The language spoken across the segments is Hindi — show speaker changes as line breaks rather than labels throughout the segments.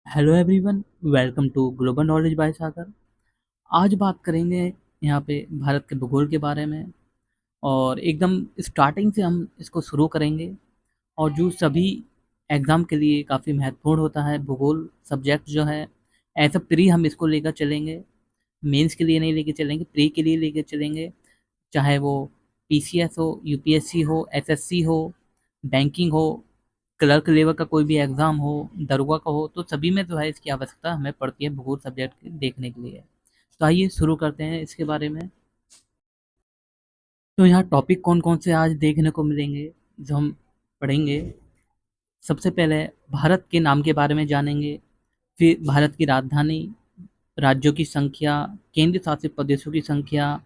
Hello everyone, welcome to global knowledge by Sagar. आज बात करेंगे यहाँ पे भारत के भूगोल के बारे में। और एकदम स्टार्टिंग से हम इसको शुरू करेंगे। और जो सभी एग्ज़ाम के लिए काफ़ी महत्वपूर्ण होता है भूगोल सब्जेक्ट जो है, एज अ प्री हम इसको लेकर चलेंगे। मेंस के लिए नहीं लेके चलेंगे, प्री के लिए लेके चलेंगे। चाहे वो पीसीएस हो, यूपीएससी हो, एसएससी हो, बैंकिंग हो, क्लर्क लेवल का कोई भी एग्ज़ाम हो, दरोगा का हो, तो सभी में जो है इसकी आवश्यकता हमें पड़ती है भूगोल सब्जेक्ट देखने के लिए। तो आइए शुरू करते हैं इसके बारे में। तो यहाँ टॉपिक कौन कौन से आज देखने को मिलेंगे जो हम पढ़ेंगे। सबसे पहले भारत के नाम के बारे में जानेंगे, फिर भारत की राजधानी, राज्यों की संख्या, केंद्र शासित प्रदेशों की संख्या,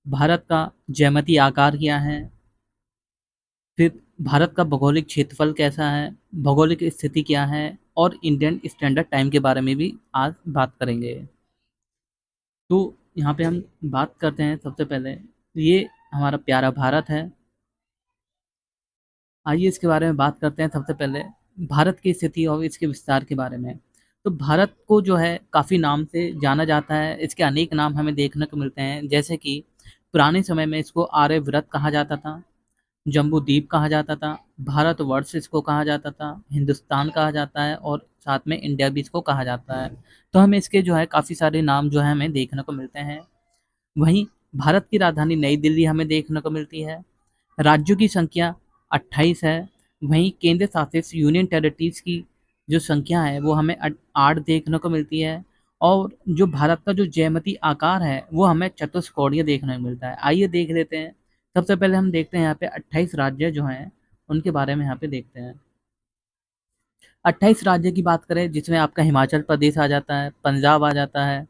भारत का ज्यामितीय आकार क्या है, फिर भारत का भौगोलिक क्षेत्रफल कैसा है, भौगोलिक स्थिति क्या है, और इंडियन स्टैंडर्ड टाइम के बारे में भी आज बात करेंगे। तो यहाँ पे हम बात करते हैं सबसे पहले, ये हमारा प्यारा भारत है। आइए इसके बारे में बात करते हैं सबसे पहले, भारत की स्थिति और इसके विस्तार के बारे में। तो भारत को जो है काफ़ी नाम से जाना जाता है, इसके अनेक नाम हमें देखने को मिलते हैं, जैसे कि पुराने समय में इसको आर्यव्रत कहा जाता था, जम्बू द्वीप कहा जाता था, भारतवर्ष इसको कहा जाता था, हिंदुस्तान कहा जाता है, और साथ में इंडिया भी इसको कहा जाता है। तो हमें इसके जो है काफ़ी सारे नाम जो है हमें देखने को मिलते हैं। वहीं भारत की राजधानी नई दिल्ली हमें देखने को मिलती है। राज्यों की संख्या 28 है। वहीं केंद्र शासित यूनियन टेरिटरीज की जो संख्या है वो हमें 8 देखने को मिलती है। और जो भारत का जो ज्यामितीय आकार है वो हमें चतुष्कोणीय देखने को मिलता है। आइए देख लेते हैं। सबसे पहले हम देखते हैं यहाँ पे 28 राज्य जो हैं उनके बारे में यहाँ पे देखते हैं। 28 राज्य की बात करें जिसमें आपका हिमाचल प्रदेश आ जाता है, पंजाब आ जाता है,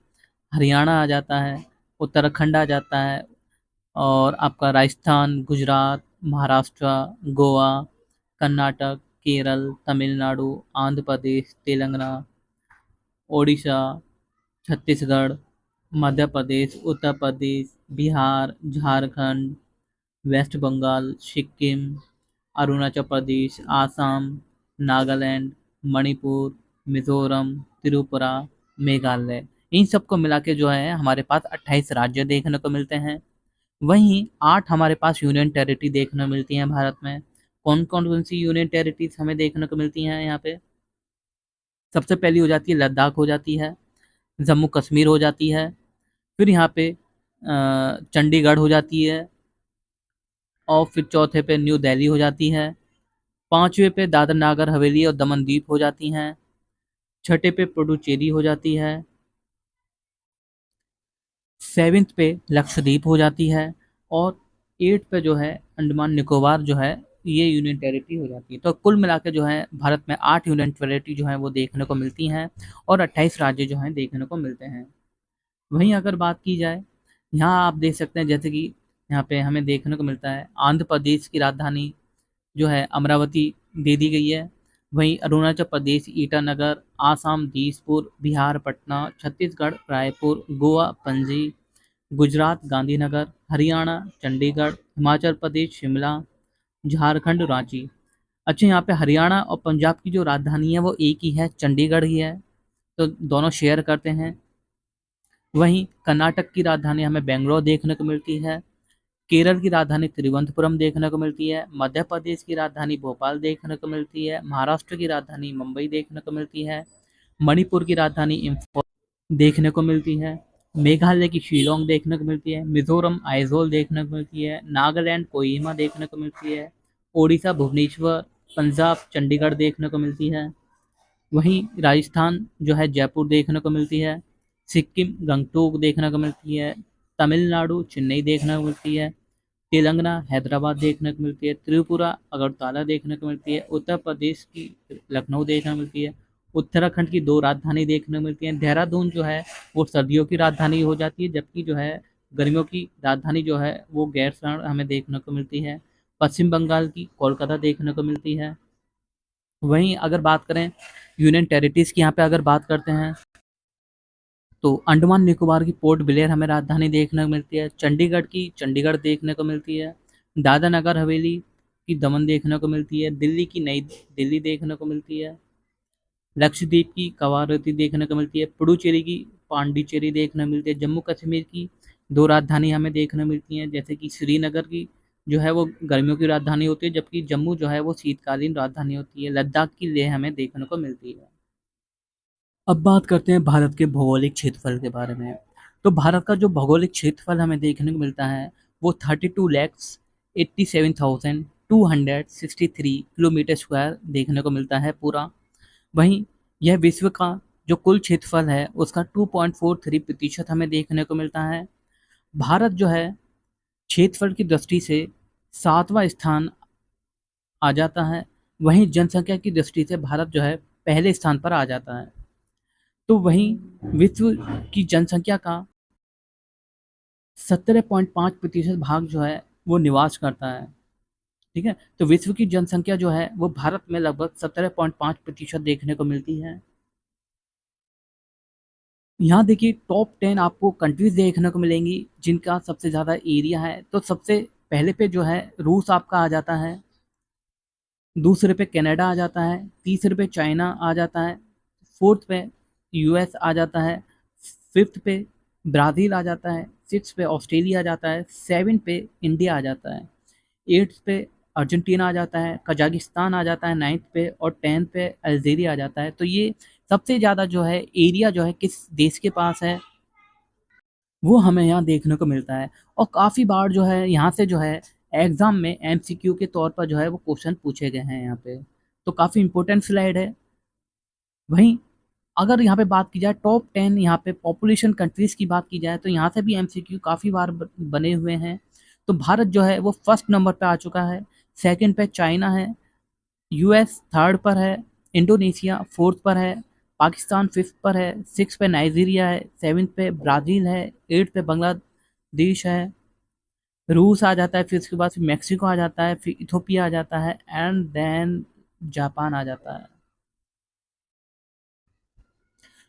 हरियाणा आ जाता है, उत्तराखंड आ जाता है, और आपका राजस्थान, गुजरात, महाराष्ट्र, गोवा, कर्नाटक, केरल, तमिलनाडु, आंध्र प्रदेश, तेलंगाना, ओडिशा, छत्तीसगढ़, मध्य प्रदेश, उत्तर प्रदेश, बिहार, झारखंड, वेस्ट बंगाल, सिक्किम, अरुणाचल प्रदेश, आसाम, नागालैंड, मणिपुर, मिजोरम, त्रिपुरा, मेघालय, इन सबको मिला के जो है हमारे पास 28 राज्य देखने को मिलते हैं। वहीं 8 हमारे पास यूनियन टेरिटरी देखने को मिलती हैं भारत में। कौन सी यूनियन टेरिटरीज हमें देखने को मिलती हैं यहाँ पे? सबसे पहली हो जाती है लद्दाख, हो जाती है जम्मू कश्मीर, हो जाती है, फिर यहाँ पे चंडीगढ़ हो जाती है, और फिर चौथे पे न्यू दिल्ली हो जाती है, पांचवे पे दादर नागर हवेली और दमन दीप हो जाती हैं, छठे पे पुडुचेरी हो जाती है, सेवेंथ पे लक्षद्वीप हो जाती है, और एट पे जो है अंडमान निकोबार जो है ये यूनियन टेरिटरी हो जाती है। तो कुल मिला के जो है भारत में 8 यूनियन टेरिटरी जो है वो देखने को मिलती हैं, और 28 राज्य जो हैं देखने को मिलते हैं। वहीं अगर बात की जाए, यहाँ आप देख सकते हैं जैसे कि यहाँ पे हमें देखने को मिलता है आंध्र प्रदेश की राजधानी जो है अमरावती दे दी गई है। वहीं अरुणाचल प्रदेश ईटानगर, आसाम दिसपुर, बिहार पटना, छत्तीसगढ़ रायपुर, गोवा पणजी, गुजरात गांधीनगर, हरियाणा चंडीगढ़, हिमाचल प्रदेश शिमला, झारखंड रांची। अच्छा, यहाँ पे हरियाणा और पंजाब की जो राजधानी है वो एक ही है, चंडीगढ़ ही है, तो दोनों शेयर करते हैं। वहीं कर्नाटक की राजधानी हमें बेंगलोर देखने को मिलती है, केरल की राजधानी तिरुवनंतपुरम देखने को मिलती है, मध्य प्रदेश की राजधानी भोपाल देखने को मिलती है, महाराष्ट्र की राजधानी मुंबई देखने को मिलती है, मणिपुर की राजधानी इम्फाल देखने को मिलती है, मेघालय की शिलोंग देखने को मिलती है, मिजोरम आइजोल देखने को मिलती है, नागालैंड कोहिमा देखने को मिलती है, ओडिशा भुवनेश्वर, पंजाब चंडीगढ़ देखने को मिलती है। वहीं राजस्थान जो है जयपुर देखने को मिलती है, सिक्किम गंगटोक देखने को मिलती है, तमिलनाडु चेन्नई देखने को मिलती है, तेलंगाना हैदराबाद देखने को मिलती है, त्रिपुरा अगरतला देखने को मिलती है, उत्तर प्रदेश की लखनऊ देखने को मिलती है, उत्तराखंड की 2 राजधानी देखने को मिलती है, देहरादून जो है वो सर्दियों की राजधानी हो जाती है, जबकि जो है गर्मियों की राजधानी जो है वो गैरसैंण हमें देखने को मिलती है, पश्चिम बंगाल की कोलकाता देखने को मिलती है। वहीं अगर बात करें यूनियन टेरिटरीज की, यहाँ पे अगर बात करते हैं तो अंडमान निकोबार की पोर्ट ब्लेयर हमें राजधानी देखने को मिलती है, चंडीगढ़ की चंडीगढ़ देखने को मिलती है, दादरा नगर हवेली की दमन देखने को मिलती है, दिल्ली की नई दिल्ली देखने को मिलती है। लक्षद्वीप की कवारती देखने को मिलती है, पुडुचेरी की पांडिचेरी देखने मिलती है, जम्मू कश्मीर की 2 राजधानी हमें देखने मिलती हैं, जैसे कि श्रीनगर की जो है वो गर्मियों की राजधानी होती है, जबकि जम्मू जो है वो शीतकालीन राजधानी होती है, लद्दाख की लेह हमें देखने को मिलती है। अब बात करते हैं भारत के भौगोलिक क्षेत्रफल के बारे में। तो भारत का जो भौगोलिक क्षेत्रफल हमें देखने को मिलता है वो 32,87,263 किलोमीटर स्क्वायर देखने को मिलता है पूरा। वहीं यह विश्व का जो कुल क्षेत्रफल है उसका 2.43% हमें देखने को मिलता है। भारत जो है क्षेत्रफल की दृष्टि से 7वां स्थान आ जाता है, वहीं जनसंख्या की दृष्टि से भारत जो है पहले स्थान पर आ जाता है। तो वहीं विश्व की जनसंख्या का 17.5% भाग जो है वो निवास करता है। ठीक है, तो विश्व की जनसंख्या जो है वो भारत में लगभग 17.5% देखने को मिलती है। यहाँ देखिए टॉप 10 आपको कंट्रीज देखने को मिलेंगी जिनका सबसे ज़्यादा एरिया है। तो सबसे पहले पे जो है रूस आपका आ जाता है, दूसरे पे कनाडा आ जाता है, तीसरे पे चाइना आ जाता है, फोर्थ पे यूएस आ जाता है, फिफ्थ पे ब्राज़ील आ जाता है, सिक्स पे ऑस्ट्रेलिया आ जाता है, सेवन पे इंडिया आ जाता है, एट्थ पे अर्जेंटीना आ जाता है, कजाकिस्तान आ जाता है नाइन्थ पे, और टेंथ पे अल्जीरिया आ जाता है। तो ये सबसे ज़्यादा जो है एरिया जो है किस देश के पास है वो हमें यहाँ देखने को मिलता है। और काफ़ी बार जो है यहाँ से जो है एग्ज़ाम में एमसीक्यू के तौर पर जो है वो क्वेश्चन पूछे गए हैं यहाँ पे। तो काफ़ी इंपॉर्टेंट स्लाइड है। वहीं अगर यहाँ पे बात की जाए टॉप 10 यहाँ पे पॉपुलेशन कंट्रीज़ की बात की जाए तो यहाँ से भी एमसीक्यू काफ़ी बार बने हुए हैं। तो भारत जो है वो फर्स्ट नंबर पे आ चुका है, सेकंड पे चाइना है, यूएस थर्ड पर है, इंडोनेशिया फोर्थ पर है, पाकिस्तान फिफ्थ पर है, सिक्स पे नाइजीरिया है, सेवन्थ पे ब्राज़ील है, एट्थ पे बांग्लादेश है, रूस आ जाता है, फिर उसके बाद फिर मेक्सिको आ जाता है, फिर इथोपिया आ जाता है, एंड देन जापान आ जाता है।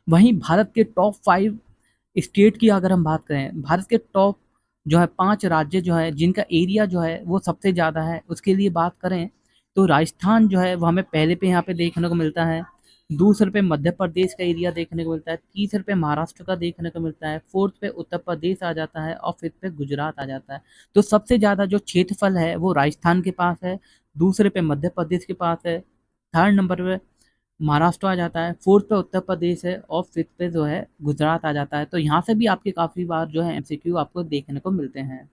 वहीं भारत के टॉप 5 स्टेट की अगर हम बात करें, भारत के टॉप जो है 5 राज्य जो है जिनका एरिया जो है वो सबसे ज़्यादा है, उसके लिए बात करें तो राजस्थान जो है वो हमें पहले पे यहाँ पे देखने को मिलता है, दूसरे पे मध्य प्रदेश का एरिया देखने को मिलता है, तीसरे पे महाराष्ट्र का देखने को मिलता है, फोर्थ पे उत्तर प्रदेश आ जाता है, और फिफ्थ पे गुजरात आ जाता है। तो सबसे ज़्यादा जो क्षेत्रफल है वो राजस्थान के पास है, दूसरे पे मध्य प्रदेश के पास है, थर्ड नंबर पे महाराष्ट्र आ जाता है, फोर्थ पे उत्तर प्रदेश है, और फिफ्थ पे जो है गुजरात आ जाता है। तो यहाँ से भी आपके काफ़ी बार जो है एमसीक्यू आपको देखने को मिलते हैं।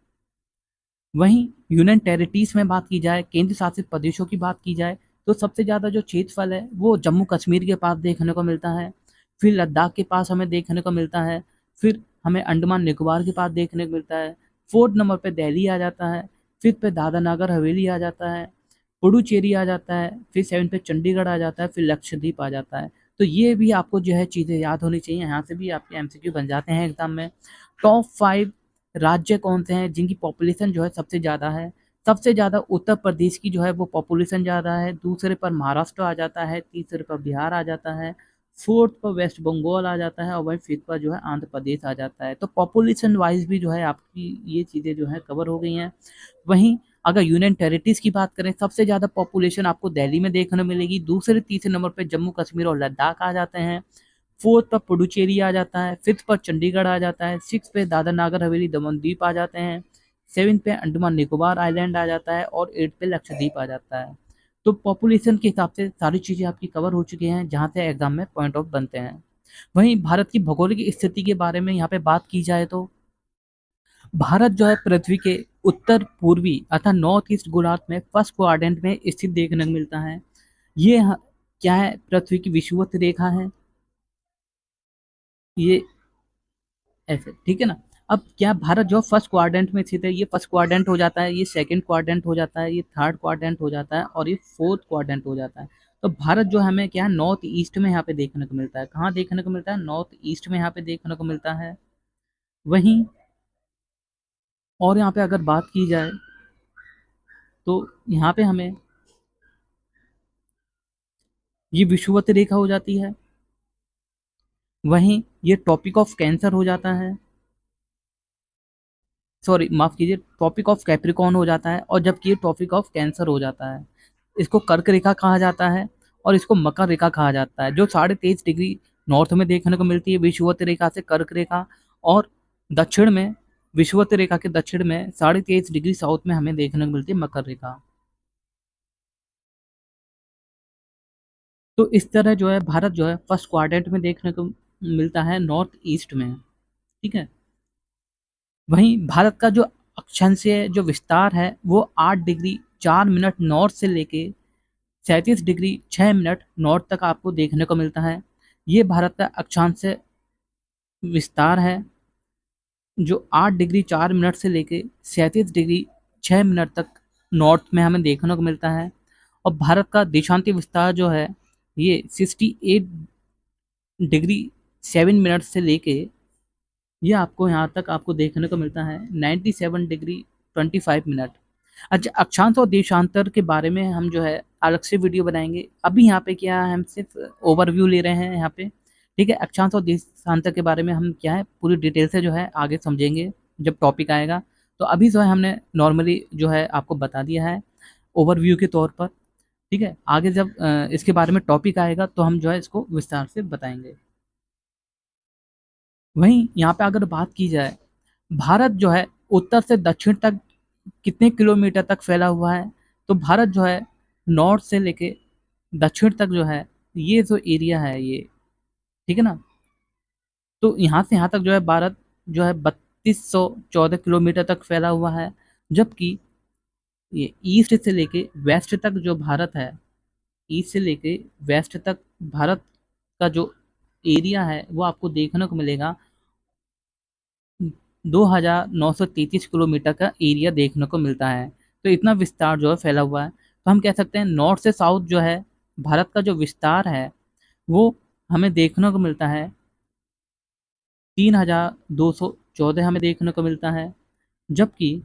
वहीं यूनियन टेरिटरीज में बात की जाए, केंद्र शासित प्रदेशों की बात की जाए, तो सबसे ज़्यादा जो क्षेत्रफल है वो जम्मू कश्मीर के पास देखने को मिलता है, फिर लद्दाख के पास हमें देखने को मिलता है, फिर हमें अंडमान निकोबार के पास देखने को मिलता है, फोर्थ नंबर पे दिल्ली आ जाता है, फिफ्थ पे दादरा नगर हवेली आ जाता है, पुडुचेरी आ जाता है, फिर सेवन पे चंडीगढ़ आ जाता है, फिर लक्षद्वीप आ जाता है। तो ये भी आपको जो है चीज़ें याद होनी चाहिए, यहाँ से भी आपके एमसीक्यू बन जाते हैं एग्जाम में। टॉप 5 राज्य कौन से हैं जिनकी पॉपुलेशन जो है सबसे ज़्यादा है? सबसे ज़्यादा उत्तर प्रदेश की जो है वो पॉपुलेशन ज़्यादा है, दूसरे पर महाराष्ट्र आ जाता है, तीसरे पर बिहार आ जाता है, फोर्थ पर वेस्ट बंगाल आ जाता है, और वहीं फिफ्थ पर जो है आंध्र प्रदेश आ जाता है। तो पॉपुलेशन वाइज भी जो है आपकी ये चीज़ें जो है कवर हो गई हैं। वहीं अगर यूनियन टेरिटरीज की बात करें, सबसे ज़्यादा पॉपुलेशन आपको दिल्ली में देखने मिलेगी, दूसरे तीसरे नंबर पे जम्मू कश्मीर और लद्दाख आ जाते हैं, फोर्थ पर पुडुचेरी आ जाता है, फिफ्थ पर चंडीगढ़ आ जाता है, सिक्स पे दादरा नागर हवेली दमन द्वीप आ जाते हैं, सेवन पे अंडमान निकोबार आइलैंड आ जाता है, और एट पे लक्षद्वीप आ जाता है। तो पॉपुलेशन के हिसाब से सारी चीज़ें आपकी कवर हो चुकी हैं जहाँ से एग्जाम में पॉइंट ऑफ बनते हैं। वहीं भारत की भौगोलिक स्थिति के बारे में यहाँ पे बात की जाए तो भारत जो है पृथ्वी के उत्तर पूर्वी अर्थात नॉर्थ ईस्ट गोलार्ध में फर्स्ट क्वाड्रेंट में स्थित देखने को मिलता है। ये क्या है, पृथ्वी की विषुवत रेखा है ये, ऐसे ठीक है ना। अब क्या भारत जो फर्स्ट क्वाड्रेंट में स्थित है, ये फर्स्ट क्वाड्रेंट हो जाता है, ये सेकंड क्वाड्रेंट हो जाता है, ये थर्ड क्वाड्रेंट हो जाता है, और ये फोर्थ क्वाड्रेंट हो जाता है। तो भारत जो हमें क्या है नॉर्थ ईस्ट में यहाँ पे देखने को मिलता है, कहाँ देखने को मिलता है, नॉर्थ ईस्ट में यहाँ पे देखने को मिलता है। वहीं और यहाँ पे अगर बात की जाए तो यहाँ पे हमें ये विषुवत रेखा हो जाती है, वहीं ये टॉपिक ऑफ कैंसर हो जाता है, सॉरी माफ कीजिए, टॉपिक ऑफ कैप्रिकॉर्न हो जाता है, और जबकि ये टॉपिक ऑफ कैंसर हो जाता है। इसको कर्क रेखा कहा जाता है। और इसको मकर रेखा कहा जाता है, जो 23.5 डिग्री नॉर्थ में देखने को मिलती है विषुवत रेखा से कर्क रेखा, और दक्षिण में, विषुवत रेखा के दक्षिण में 23.5 डिग्री साउथ में हमें देखने को मिलती है मकर रेखा। तो इस तरह जो है भारत जो है फर्स्ट क्वाड्रेंट में देखने को मिलता है, नॉर्थ ईस्ट में। ठीक है। वहीं भारत का जो अक्षांशीय जो विस्तार है वो 8 डिग्री 4 मिनट नॉर्थ से लेके 37 डिग्री 6 मिनट नॉर्थ तक आपको देखने को मिलता है। ये भारत का अक्षांशीय विस्तार है, जो 8 डिग्री 4 मिनट से लेके 37 डिग्री 6 मिनट तक नॉर्थ में हमें देखने को मिलता है। और भारत का देशांतीय विस्तार जो है ये 68 डिग्री 7 मिनट से लेके, ये आपको यहाँ तक आपको देखने को मिलता है 97 डिग्री 25 मिनट। अच्छा, अक्षांश और देशांतर के बारे में हम जो है अलग से वीडियो बनाएंगे। अभी यहाँ पे क्या है, हम सिर्फ ओवरव्यू ले रहे हैं यहाँ पे। ठीक है। अक्षांश और देशांतर के बारे में हम क्या है पूरी डिटेल से जो है आगे समझेंगे जब टॉपिक आएगा। तो अभी जो है हमने नॉर्मली जो है आपको बता दिया है ओवरव्यू के तौर पर। ठीक है। आगे जब इसके बारे में टॉपिक आएगा तो हम जो है इसको विस्तार से बताएंगे। वहीं यहाँ पे अगर बात की जाए, भारत जो है उत्तर से दक्षिण तक कितने किलोमीटर तक फैला हुआ है, तो भारत जो है नॉर्थ से लेके दक्षिण तक जो है ये जो एरिया है ये, ठीक है ना, तो यहाँ से यहाँ तक जो है भारत जो है 3214 किलोमीटर तक फैला हुआ है। जबकि ये ईस्ट से लेके वेस्ट तक जो भारत है, ईस्ट से लेके वेस्ट तक भारत का जो एरिया है वो आपको देखने को मिलेगा 2933 किलोमीटर का एरिया देखने को मिलता है। तो इतना विस्तार जो है फैला हुआ है। तो हम कह सकते हैं नॉर्थ से साउथ जो है भारत का जो विस्तार है वो हमें देखने को मिलता है 3214 हमें देखने को मिलता है। जबकि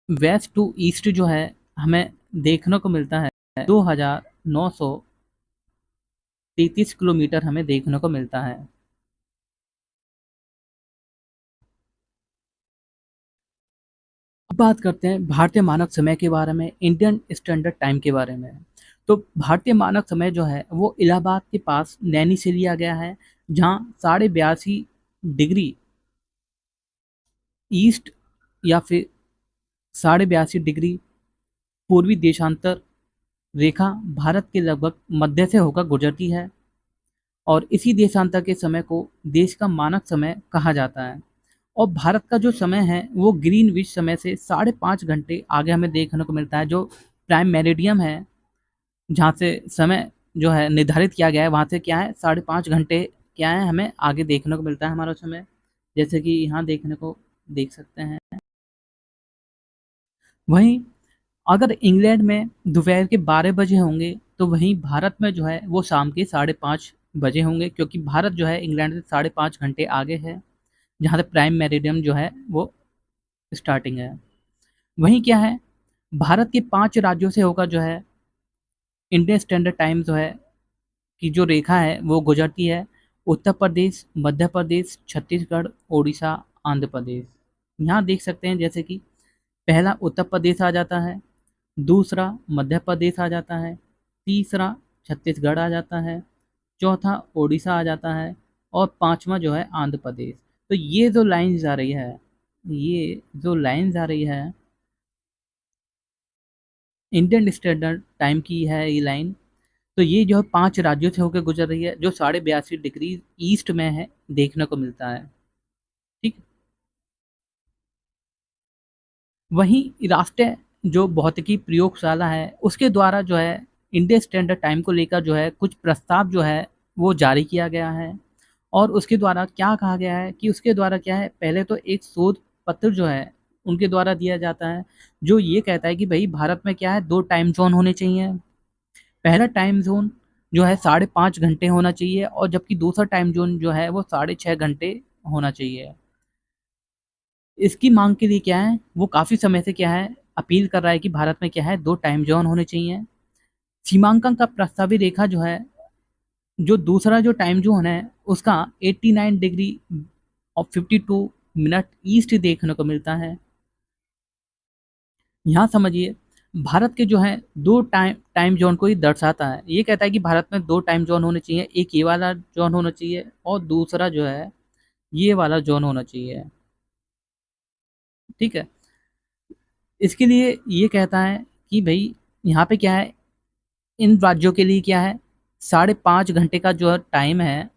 वेस्ट टू ईस्ट जो है हमें देखने को मिलता है 2933 किलोमीटर हमें देखने को मिलता है। अब बात करते हैं भारतीय मानक समय के बारे में, इंडियन स्टैंडर्ड टाइम के बारे में। तो भारतीय मानक समय जो है वो इलाहाबाद के पास नैनी से लिया गया है, जहाँ 82.5 डिग्री ईस्ट या फिर 82.5 डिग्री पूर्वी देशांतर रेखा भारत के लगभग मध्य से होकर गुजरती है, और इसी देशांतर के समय को देश का मानक समय कहा जाता है। और भारत का जो समय है वो ग्रीनविच समय से 5.5 घंटे आगे हमें देखने को मिलता है। जो प्राइम मेरिडियम है, जहाँ से समय जो है निर्धारित किया गया है, वहाँ से क्या है 5.5 घंटे क्या है हमें आगे देखने को मिलता है हमारा समय, जैसे कि यहाँ देखने को देख सकते हैं। वहीं अगर इंग्लैंड में दोपहर के 12 बजे होंगे, तो वहीं भारत में जो है वो शाम के 5:30 बजे होंगे, क्योंकि भारत जो है इंग्लैंड से 5.5 घंटे आगे है, जहाँ से प्राइम मेरिडियम जो है वो स्टार्टिंग है। वहीं क्या है, भारत के 5 राज्यों से होकर जो है इंडियन स्टैंडर्ड टाइम जो है की जो रेखा है वो गुजरती है। उत्तर प्रदेश, मध्य प्रदेश, छत्तीसगढ़, उड़ीसा, आंध्र प्रदेश। यहाँ देख सकते हैं जैसे कि पहला उत्तर प्रदेश आ जाता है, दूसरा मध्य प्रदेश आ जाता है, तीसरा छत्तीसगढ़ आ जाता है, चौथा उड़ीसा आ जाता है, और पांचवा जो है आंध्र प्रदेश। तो ये जो लाइन्स आ रही है, ये जो लाइन्स आ रही है इंडियन स्टैंडर्ड टाइम की है ये लाइन। तो ये जो है 5 राज्यों से होकर गुजर रही है, जो 82.5 डिग्री ईस्ट में है देखने को मिलता है। ठीक। वहीं राष्ट्रीय जो भौतिकी प्रयोगशाला है उसके द्वारा जो है इंडियन स्टैंडर्ड टाइम को लेकर जो है कुछ प्रस्ताव जो है वो जारी किया गया है। और उसके द्वारा क्या कहा गया है कि उसके द्वारा क्या है, पहले तो एक शोध पत्र जो है उनके द्वारा दिया जाता है, जो ये कहता है कि भाई भारत में क्या है 2 टाइम जोन होने चाहिए। पहला टाइम जोन जो है 5.5 घंटे होना चाहिए, और जबकि दूसरा टाइम जोन जो है वो 6.5 घंटे होना चाहिए। इसकी मांग के लिए क्या है, वो काफ़ी समय से क्या है अपील कर रहा है कि भारत में क्या है 2 टाइम जोन होने चाहिए। सीमांकन का प्रस्तावित रेखा जो है, जो दूसरा जो टाइम जोन है उसका 89 डिग्री और 52 मिनट ईस्ट देखने को मिलता है। यहाँ समझिए भारत के जो हैं 2 टाइम ज़ोन को ये दर्शाता है। ये कहता है कि भारत में 2 टाइम ज़ोन होने चाहिए, एक ये वाला ज़ोन होना चाहिए और दूसरा जो है ये वाला ज़ोन होना चाहिए, ठीक है? इसके लिए ये कहता है कि भई यहाँ पे क्या है, इन राज्यों के लिए क्या है, साढ़े 5 घंटे का जो टाइम है,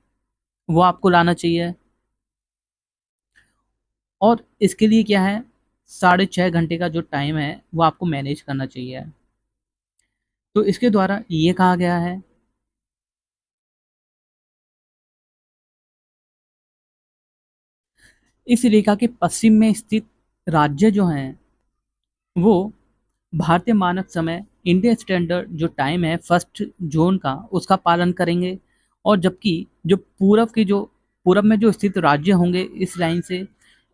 वो आपको लाना चाहिए और इसके लिए क्या है, साढ़े 6 घंटे का जो टाइम है, वो आपको मैनेज करना चाहिए। तो इसके द्वारा ये कहा गया है इस रेखा के पश्चिम में स्थित राज्य जो हैं, वो भारतीय मानक समय इंडिया स्टैंडर्ड जो टाइम है फर्स्ट ज़ोन का, उसका पालन करेंगे और जबकि जो पूरब में जो स्थित राज्य होंगे इस लाइन से,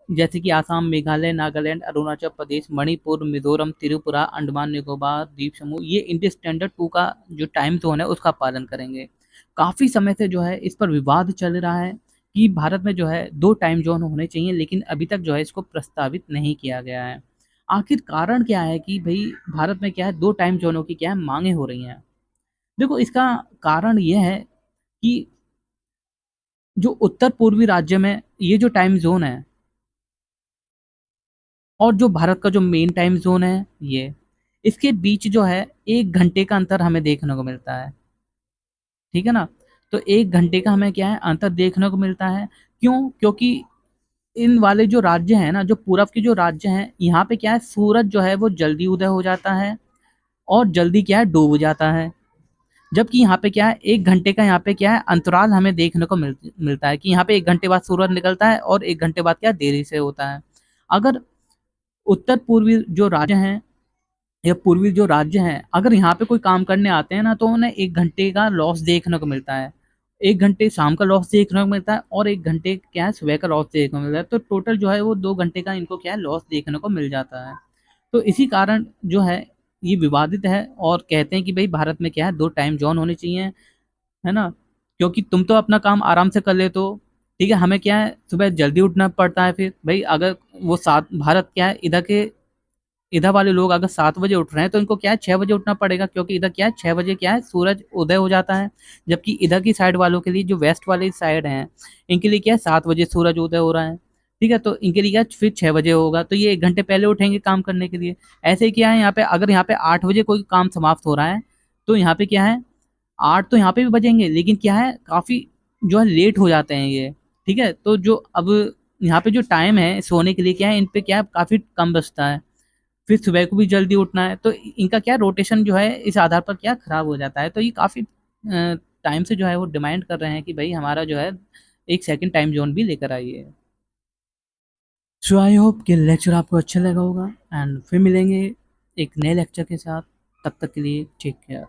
जैसे कि आसाम, मेघालय, नागालैंड, अरुणाचल प्रदेश, मणिपुर, मिज़ोरम, त्रिपुरा, अंडमान निकोबार द्वीप समूह, ये इंडिया स्टैंडर्ड 2 का जो टाइम ज़ोन है उसका पालन करेंगे। काफ़ी समय से जो है इस पर विवाद चल रहा है कि भारत में जो है 2 टाइम ज़ोन होने चाहिए, लेकिन अभी तक जो है इसको प्रस्तावित नहीं किया गया है। आखिर कारण क्या है कि भई भारत में क्या है 2 टाइम ज़ोनों की क्या है माँगें हो रही हैं? देखो, इसका कारण ये है कि जो उत्तर-पूर्वी राज्य में ये जो टाइम ज़ोन है और जो भारत का जो मेन टाइम ज़ोन है ये, इसके बीच जो है 1 घंटे का अंतर हमें देखने को मिलता है, ठीक है ना? तो 1 घंटे का हमें क्या है अंतर देखने को मिलता है। क्यों? क्योंकि इन वाले जो राज्य हैं ना, जो पूरब के जो राज्य हैं, यहाँ पे क्या है सूरज जो है वो जल्दी उदय हो जाता है और जल्दी क्या है डूब जाता है। जबकि यहाँ पे क्या है 1 घंटे का यहाँ पे क्या है अंतराल हमें देखने को मिलता है कि यहाँ पे 1 घंटे बाद सूरज निकलता है और 1 घंटे बाद क्या देरी से होता है। अगर उत्तर-पूर्वी जो राज्य हैं या पूर्वी जो राज्य हैं, अगर यहाँ पे कोई काम करने आते हैं ना, तो उन्हें 1 घंटे का लॉस देखने को मिलता है। 1 घंटे शाम का लॉस देखने को मिलता है और 1 घंटे क्या है सुबह का लॉस देखने को मिलता है। तो टोटल जो है वो 2 घंटे का इनको क्या है लॉस देखने को मिल जाता है। तो इसी कारण जो है ये विवादित है और कहते हैं कि भई भारत में क्या है 2 टाइम ज़ोन होने चाहिए, है ना? क्योंकि तुम तो अपना काम आराम से कर लेते हो, ठीक है? हमें क्या है सुबह जल्दी उठना पड़ता है फिर। भई अगर वो 7 भारत क्या है इधर वाले लोग अगर 7 बजे उठ रहे हैं तो इनको क्या है 6 बजे उठना पड़ेगा, क्योंकि इधर क्या है 6 बजे क्या है सूरज उदय हो जाता है। जबकि इधर की साइड वालों के लिए जो वेस्ट वाली साइड हैं, इनके लिए क्या है 7 बजे सूरज उदय हो रहा है। ठीक है? तो इनके लिए क्या है फिर 6 बजे होगा, तो ये 1 घंटे पहले उठेंगे काम करने के लिए। ऐसे ही क्या है यहाँ पे अगर यहाँ पे 8 बजे कोई काम समाप्त हो रहा है, तो यहाँ पे क्या है 8 तो यहाँ पे भी बजेंगे, लेकिन क्या है काफ़ी जो है लेट हो जाते हैं ये, ठीक है? तो जो अब यहाँ पे जो टाइम है सोने के लिए क्या है इन पे क्या है काफ़ी कम बचता है। फिर सुबह को भी जल्दी उठना है, तो इनका क्या रोटेशन जो है इस आधार पर क्या खराब हो जाता है। तो ये काफ़ी टाइम से जो है वो डिमांड कर रहे हैं कि भई हमारा जो है एक सेकंड टाइम ज़ोन भी लेकर आइए। सो आई होप कि लेक्चर आपको अच्छा लगा होगा एंड फिर मिलेंगे एक नए लेक्चर के साथ। तब तक के लिए टेक केयर।